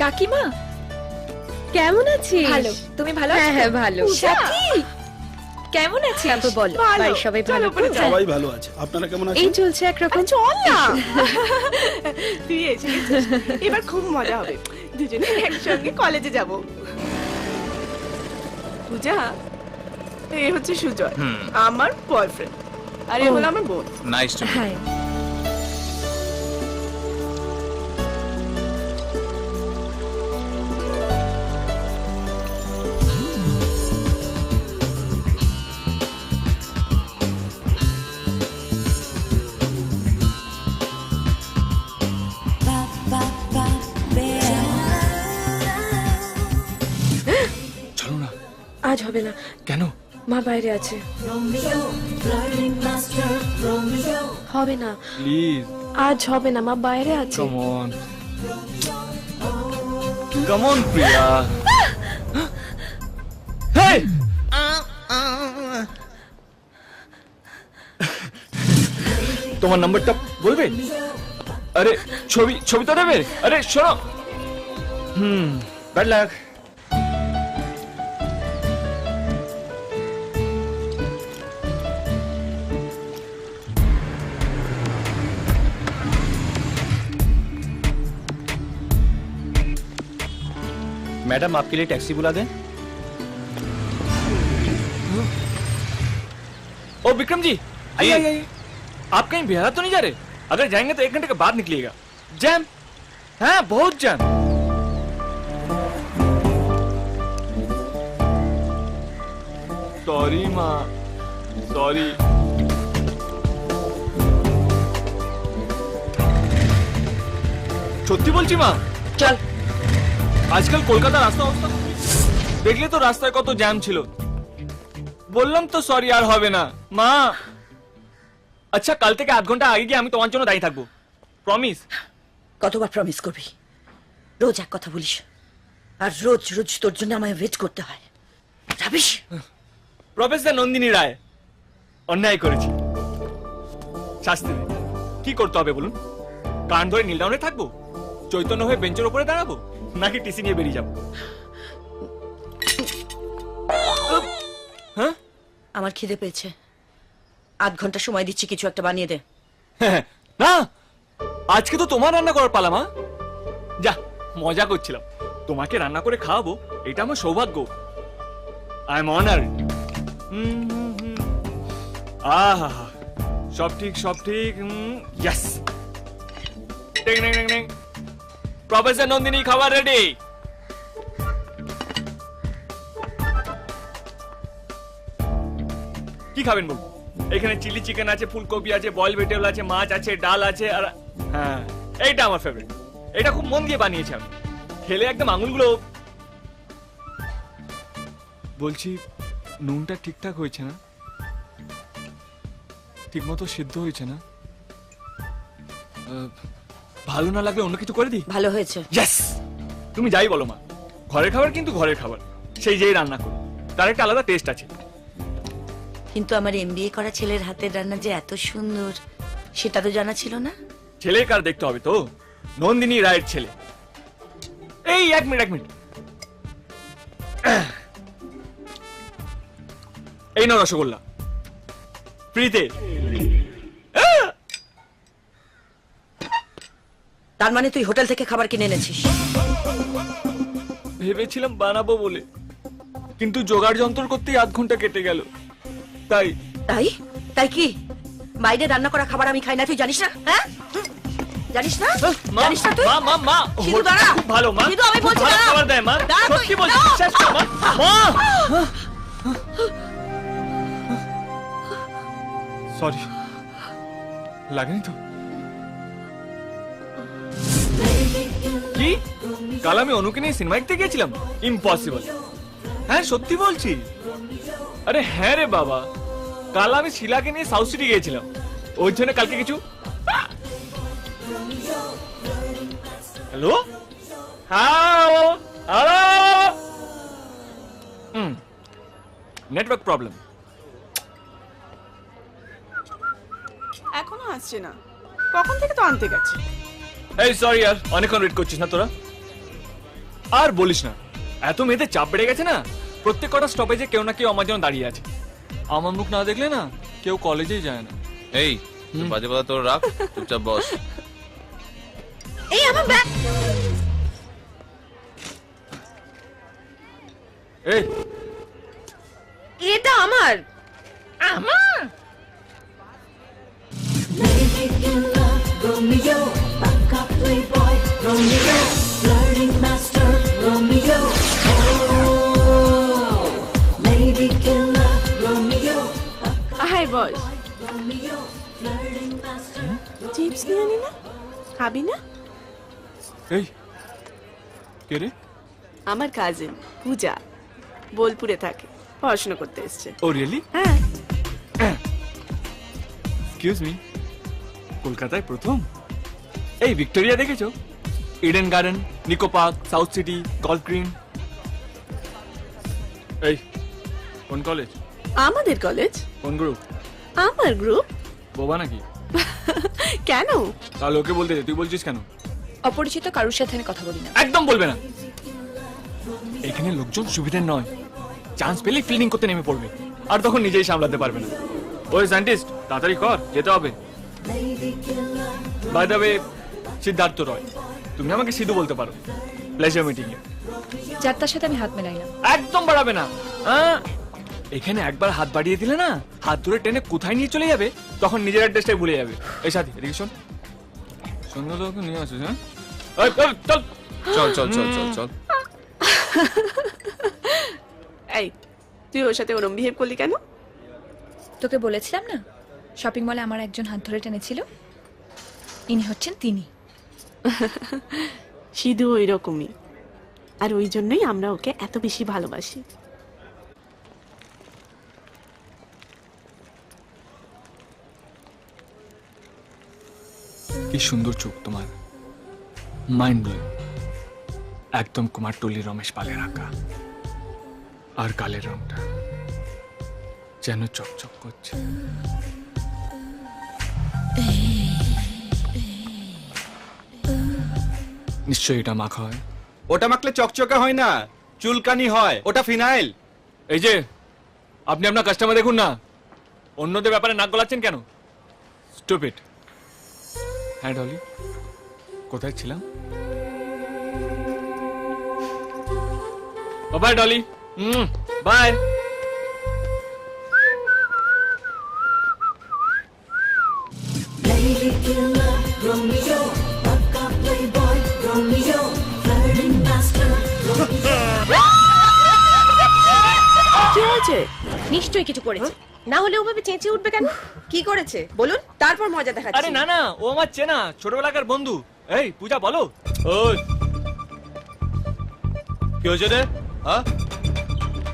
কাকিমা কেমন আছিস? ভালো, তুমি ভালো আছো? হ্যাঁ হ্যাঁ ভালো। সাথী কেমন আছিস? তারপর বলো, ভালো। বাড়ির সবাই ভালো চলো, উপরে তো? যাও। সবাই ভালো আছে, আপনারা কেমন এই আছেন? চলছে একরকম। চল না তুই এসে গেছিস। এবার খুব মজা হবে, দুজনে একসঙ্গে কলেজে যাব। পূজা, এই হচ্ছে সুজয়, আমার বয়ফ্রেন্ড, আর এই হলো আমার বোন। Nice to hi. চলো না। আজ হবে না, কেন? মা বাইরে আছে। হবে না, প্লিজ আজ হবে না, মা বাইরে আছে। কাম অন, কাম অন প্রিয়া। হেই, তোমার নাম্বারটা বলবে? আরে ছবি ছবি তো নেবে। আরে শোনো, ব্যাড লাক। मैडम आपके लिए टैक्सी बुला दें? ओ विक्रम जी, आइए आइए आइए। आप कहीं बिहार तो नहीं जा रहे? अगर जाएंगे तो 1 घंटे के बाद निकलिएगा। जैम है, बहुत जैम। सॉरी माँ, सॉरी। সত্যি বলছি মা, চল। আজকাল কলকাতার রাস্তা অবস্থা দেখলে তো রাস্তায় কত জ্যাম ছিল। বললাম তো সরি, আর হবে না মা। আচ্ছা কাল থেকে 8 ঘন্টা আগে গিয়ে আমি তোমার জন্য দাঁড়িয়ে থাকবো, প্রমিস। কতবার প্রমিস করবি? রোজ এক কথা বলিস, আর রোজ রোজ তোর জন্য আমায় ওয়েট করতে হয়। রাবিশ। প্রফেসর নন্দিনী রায়, অন্যায় করেছি, শাস্তি দে। কি করতে হবে বলুন? কান ধরে নীল ডাউনে থাকবো, চৈতন্য হয়ে বেঞ্চের উপরে দাঁড়াবো, নাকি টিসি নিয়ে বেরিয়ে যাবো? হ্যাঁ, আমার খিদে পেয়েছে, 8 ঘন্টা সময় দিচ্ছি, কিছু একটা বানিয়ে দে। না, আজকে তো তোমার রান্না করার পালা মা। যা, মজা করছিলাম, তোমাকে রান্না করে খাওয়াবো, এটা আমার সৌভাগ্য। I am honoured. আহা, সব ঠিক সব ঠিক। ইয়েস। প্রফেসর নন্দিনী, খাবার রেডি। কি খাবেন বলুন? এখানে চিলি চিকেন আছে, ফুলকপি আছে, বয়েল ভেজিটেবল আছে, মাছ আছে, ডাল আছে, আর হ্যাঁ এইটা আমার ফেভারিট। এটা খুব মন দিয়ে বানিয়েছি আমি, খেলে একদম আঙুলগুলো। বলছি নুনটা ঠিকঠাক হয়েছে না? ঠিক মতো সিদ্ধ হয়েছে না? ভালো না লাগলে অন্য কিছু করে দিই? ভালো হয়েছে। ইয়েস। তুমি যাই বলো মা, ঘরের খাবার কিন্তু ঘরের খাবার, সেই যেই রান্না করো তার একটা আলাদা টেস্ট আছে। কিন্তু আমার এমবিএ করা ছেলের হাতের রান্না যে এত সুন্দর, সেটা তো জানা ছিল না। ছেলে কার দেখতে হবে তো? নন্দিনী রায়ের ছেলে। এই এক মিনিট। এই নাও রসগোল্লা, ফ্রিতে। তার মানে তুই হোটেল থেকে খাবার কিনে এনেছিস? ভেবেছিলাম বানাবো বলে, কিন্তু জোগাড় যন্ত্র করতেই 8 ঘন্টা কেটে গেল। তাই তাই তাই কি বাইরে রান্না করা খাবার আমি খাই না, তুই জানিস না? হ্যাঁ, জানিস না? মা, জানিস না তুই? মা মা মা, সিধু দাঁড়া। খুব ভালো মা, সিধু, আমি খুব বলছি ভালো দাঁড়া। খাবার দেয় মা, দাঁড়া তুই, সত্যি বলছি, দাঁড়া। বিশ্বাস কর মা। মা সরি, লাগেনি তো? কি কাল আমি অনুকে নিয়ে সিনেমা দেখতে গিয়েছিলাম? ইম্পসিবল। হ্যাঁ সত্যি বলছি। আরে হ্যাঁ রে বাবা, কাল আমি শিলাকে নিয়ে সাউথ সিটি গিয়েছিলাম, ওর জন্য কালকে কিছু। Hello hello hello, network problem. এখনো আসছে না, কখন থেকে তো আনতে গেছে। এই সরি यार, অনেকক্ষণ ওয়েট করছিস না তোরা? আর বলিস না, এত মেয়েদের চাপ বেড়ে গেছে না, প্রত্যেক কটা স্টপেজে কেউ না কেউ আমার জন্য দাঁড়িয়ে আছে। আমার মুখ না দেখলে না কেউ কলেজেই যায় না। এই তুই বাজে কথা তোর রাখ, চুপচাপ বস। এই আমার ব্যাগ। এই এটা আমার। আমার হাই বস। চিপস নিয়ে আনি না, খাবি না? এই কে রে? আমার কাজিন পূজা, বোলপুরে থাকে, পড়াশোনা করতে এসছে। Oh really? হ্যাঁ। এক্সকিউজ মি, কলকাতায় প্রথম? এই ভিক্টোরিয়া দেখেছো? Eden Garden, Nicco Park, South City, Golf Green. এই কোন কলেজ? আমাদের কলেজ। কোন গ্রুপ? আমার গ্রুপ। বোবা নাকি? কেন? তাহলে ওকে বলতে দে, তুই বলছিস কেন? অপরিচিত কারোর সাথে আমি কথা বলি না। একদম বলবে না। এখানে লোকজন সুবিধার নয়, চান্স পেলে ফিল্ডিং করতে নেমে পড়বে, আর তখন নিজেই সামলাতে পারবে না। ওই সায়েন্টিস্ট, তাড়াতাড়ি কর, যেতে হবে। বাই দ্য ওয়ে, সিদ্ধার্থ রয়, তুমি আমাকে সিধু বলতে পারো। প্লেজার মিটিং এ। যার তার সাথে আমি হাত মেলাই না। একদম বাড়াবে না। এখানে একবার হাত বাড়িয়ে দিলে না, হাত ধরে টেনে কোথায় নিয়ে চলে যাবে, তখন নিজের অ্যাড্রেসটাই ভুলে যাবে। এই সাথী, এদিকে শোন, সন্ধ্যা তো ওকে নিয়ে আসিস। হ্যাঁ, চল চল চল চল চল চল। এই, তুই ওর সাথে ওরম বিহেভ করলি কেন? তোকে বলেছিলাম না, শপিং মলে আমার একজন হাত ধরে টেনেছিল। ইনি হচ্ছেন তিনি। সিধু ওই রকমই, আর ওই জন্যই আমরা ওকে এত বেশি ভালোবাসি। কি সুন্দর চোখ তোমার, মাইন্ড ব্লোয়িং, একদম কুমারটুলি রমেশ পালের আঁকা। আর কালের রংটা যেন চকচক করছে। নিশ্চয়ই এটা মাখা হয়। ওটা মাখলে চকচকে হয় না, চুলকানি হয়, ওটা ফিনাইল। এই যে, আপনি আপনার কাস্টমার দেখুন না, অন্যদের ব্যাপারে নাক গলাচ্ছেন কেন? স্টুপিড। হ্যাঁ ডলি, কোথায় ছিলাম? Bye Dolly, bye. কি হয়েছে? নিশ্চয়ই কিছু করেছে, না হলে ওভাবে চেঁচিয়ে উঠবে কেন? কি করেছে বলুন, তারপর মজা দেখাচ্ছি। আরে না না, ও আমার চেনা ছোটবেলাকার বন্ধু। এই পূজা, বলো। ওই কি হয়েছে রে? হ্যাঁ,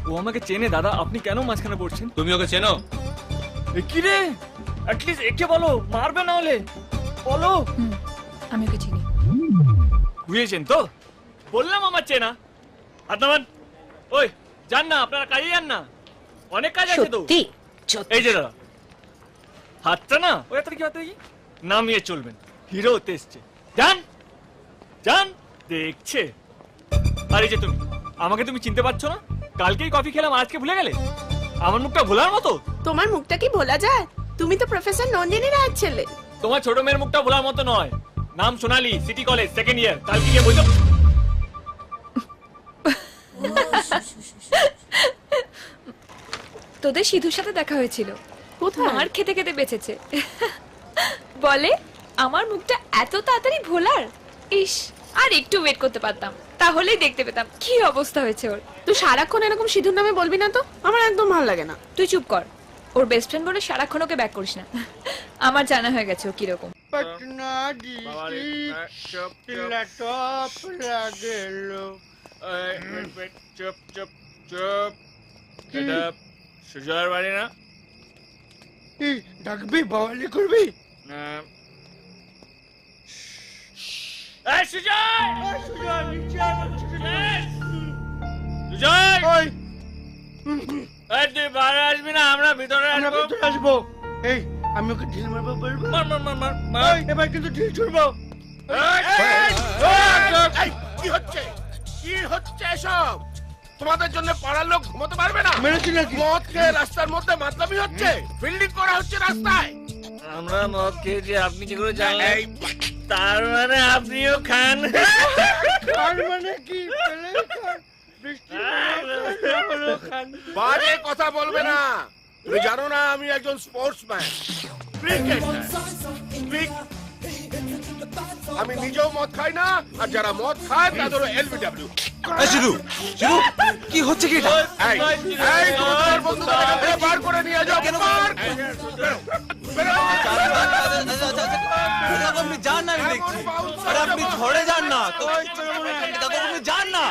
ও আমাকে চেনে দাদা, আপনি কেন মাঝখানে পড়ছেন? তুমি ওকে চেনো? এ কি রে, অ্যাটলিস্ট একে বলো, মারবে না হলে বলো। আমি ওকে চিনি। বুঝেছেন তো? বললাম আমার চেনা। আদনামান, ওই যান না, আপনারা কাজে যান না, অনেক কাজ আছে তো। সত্যি এই যে দাদা, হাতটা না ওই হাতটা কি, হাতটা কি নামিয়ে চলবেন, হিরো হতে এসছে। যান যান, দেখছে। আর এই যে তুমি, আমাকে তুমি চিনতে পারছো না? কালকেই কফি খেলাম, আজকে ভুলে গেলে? আমার মুখটা ভোলার মতো? তোমার মুখটা কি ভোলা যায়? তুমি তো প্রফেসর নন্দিনী রায়ের ছেলে। তোমার ছোট মেয়ের মুখটা ভোলার মতো নয়। নাম সোনালি, সিটি কলেজ, সেকেন্ড ইয়ার। কালকে গিয়ে বলছো। তোদের সিধুর সাথে দেখা হয়েছিল, কোথায়? মার খেতে খেতে বেঁচেছে। বলে আমার মুখটা এত তাড়াতাড়ি ভোলার। ইস, আর একটু ওয়েট করতে পারতাম, তাহলেই দেখতে পেতাম কি অবস্থা হয়েছে ওর। তুই সারাক্ষণ এরকম সিধুর নামে বলবি না তো, আমার একদম ভালো লাগে না। তুই চুপ কর, ওর বেস্ট ফ্রেন্ড বলে সারাক্ষণ ওকে ব্যাক করিস না। আমার জানা হয়ে গেছে ও কিরকম। पटना डिस्ट्रिक्ट टॉप लागेलो চুপ চুপ চুপ। এটা সুজয়ের বাড়ি না? ডাকবি বাওয়ালি করবি এই সুজয়! সুজয় নিচে আয়, সুজয়! ওই এই তুই বাইরে আসবি না, আমরা ভিতরে আমরা আসবো। ভিতরে আসবো। এই আমি ওকে ঢিল মারবো, বলবো মার মার মার মার মার। ওই, এবার কিন্তু ঢিল ছুড়বো। এই, এই, এই, এই, কি হচ্ছে? কি হচ্ছে এসব? তোমাদের জন্য পাড়ার লোক ঘুমাতে পারবে না? মেরেছি নাকি? মদ খেয়ে রাস্তার মধ্যে মাতলামি হচ্ছে, ফিল্ডিং করা হচ্ছে রাস্তায়। আমরা মদ খেয়েছি, আপনি কি করে জানলেন? এই, তার মানে আপনিও খান? আর মানে কি পেলে খান, বৃষ্টি হলো খান। বাজে কথা বলবে না। তুমি জানো না আমি একজন স্পোর্টসম্যান, আমি নিজেও মদ খাই না, আর যারা মদ খায় তাদেরও এলবিডব্লিউ। শুধু শুধু কি হচ্ছে কি এটা? এই, এই, তুমি তোমার বন্ধুদের এখান থেকে বার করে নিয়ে যাও। বার। বেরো, বেরো। আপনি যান না, আমি দেখছি। এমন bouncer আরে আপনি জমা। ঝড়ে যান না তো, আপনি যান না।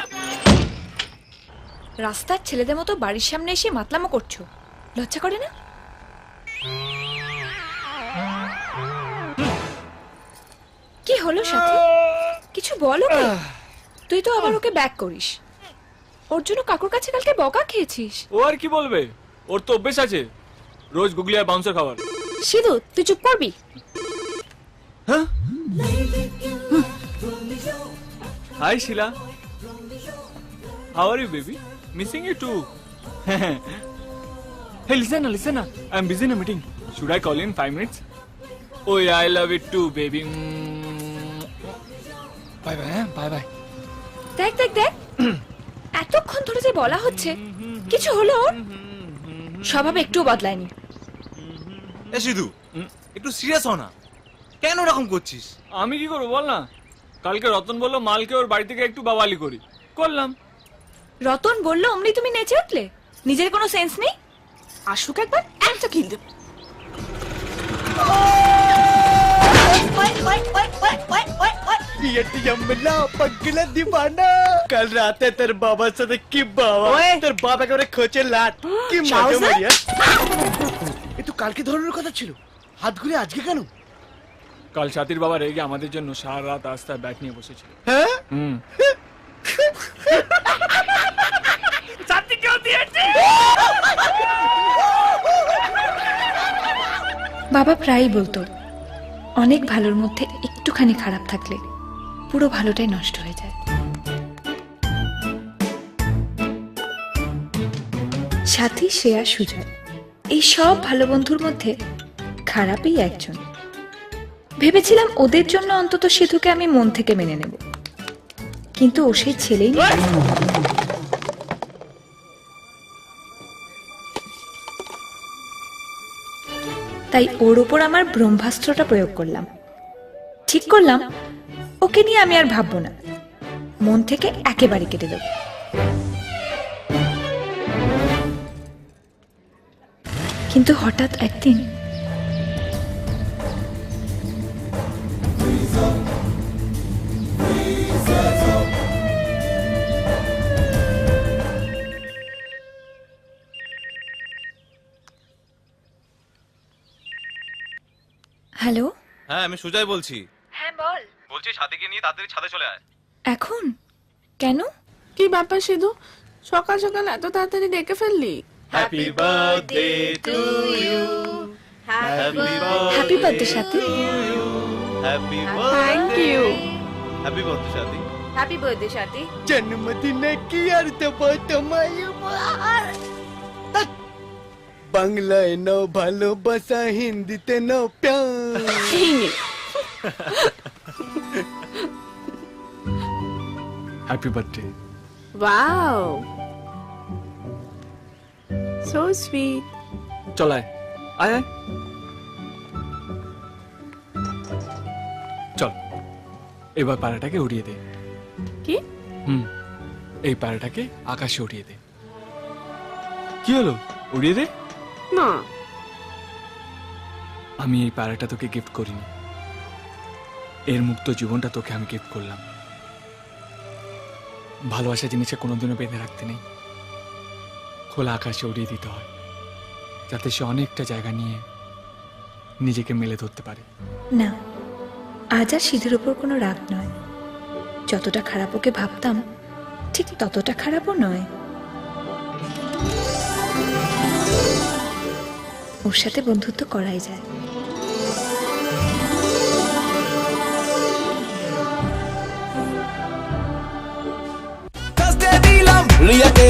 রাস্তার ছেলেদের মতো বাড়ির সামনে এসে মাতলামো করছো, লজ্জা করে না? কি হলো সাথী, কিছু বলো কি? তুই তো আবার ওকে ব্যাক করিস। ওর জন্য কাকুর কাছে কালকে বকা খেয়েছিস। ও আর কি বলবে, ওর তো অভ্যেস আছে রোজ গুগলি আর বাউন্সার খাবার। সিধু তুই চুপ করবি? Hi Sheila. How are you, baby? Missing you too. Hey, listen na. I'm busy in a meeting. Should I call you in 5 minutes? Oh yeah, I love it too, baby. Bye bye. দেখ দেখ দেখ, এতক্ষণ ধরে যে বলা হচ্ছে কিছু হলো ওর? স্বভাব একটুও বদলায়নি। এ শুধু একটু সিরিয়াস হ না, কেন এরকম করছিস? আমি কি করবো বল না? কালকে রতন বললো মালকে ওর বাড়ি থেকে একটু বাওয়ালি করি, করলাম। রতন বললো অমনি তুমি নেচে উঠলে? নিজের কোনো সেন্স নেই? আসুক একবার, একটা কিল দেব। यमला पगला दीवाना कल रात है तेरे बाबा से की बाबा तेरे बाबा के खोचे लाट की मजा मारिया এ তো কালকে ধরনের কথা ছিল, হাত ঘুরে আজকে কেন? কাল সাথীর বাবা রেগে আমাদের জন্য সারা রাত রাস্তায় ব্যাগ নিয়ে বসেছিল। হ্যাঁ সাথী কেউ দিয়েছে? বাবা প্রায়ই বলতো অনেক ভালোর মধ্যে একটুখানি খারাপ থাকলে পুরো ভালোটাই নষ্ট হয়ে যায়। সাথী, শ্রেয়া, সুজয়, এই সব ভালো বন্ধুর মধ্যে খারাপই একজন। ভেবেছিলাম ওদের জন্য অন্তত সিধুকে আমি মন থেকে মেনে নেব, কিন্তু ও সেই ছেলেই না। তাই ওর উপর আমার ব্রহ্মাস্ত্রটা প্রয়োগ করলাম। ঠিক করলাম ওকে নিয়ে আমি আর ভাববো না, মন থেকে একেবারে কেটে দেব। কিন্তু হঠাৎ একদিন হ্যালো। হ্যাঁ আমি সুজয় বলছি। হ্যাঁ বল। বলছি সাথীকে নিয়ে তাড়াতাড়ি ছাদে চলে আয়। এখন কেন? কি ব্যাপার সিধু, সকাল সকাল এত তাড়াতাড়ি ডেকে ফেললি? Happy birthday to you, happy birthday Sathi. Happy thank you. Happy birthday Sathi. Happy birthday Sathi. जन्मदिन की अर्थ বাংলায় নাও ভালোবাসা, হিন্দিতে নাও প্যার। Happy birthday. Wow, so sweet. চল আয় আয় আয়। চল এবার পাড়াটাকে উড়িয়ে দে। কি? এই পাড়াটাকে আকাশে উড়িয়ে দে। কি হলো, উড়িয়ে দে। না, আমি এই পাড়াটা তোকে গিফট করিনি, এর মুক্ত জীবনটা তোকে আমি গিফট করলাম। ভালোবাসা জিনিসে কোনোদিনও বেঁধে রাখতে নেই, খোলা আকাশে উড়িয়ে দিতে হয়, যাতে সে অনেকটা জায়গা নিয়ে নিজেকে মেলে ধরতে পারে। না, আজ আর সিধুর উপর কোনো রাগ নয়। যতটা খারাপ ওকে ভাবতাম ঠিক ততটা খারাপও নয়। ওর সাথে বন্ধুত্ব করাই যায়। রিয়াকে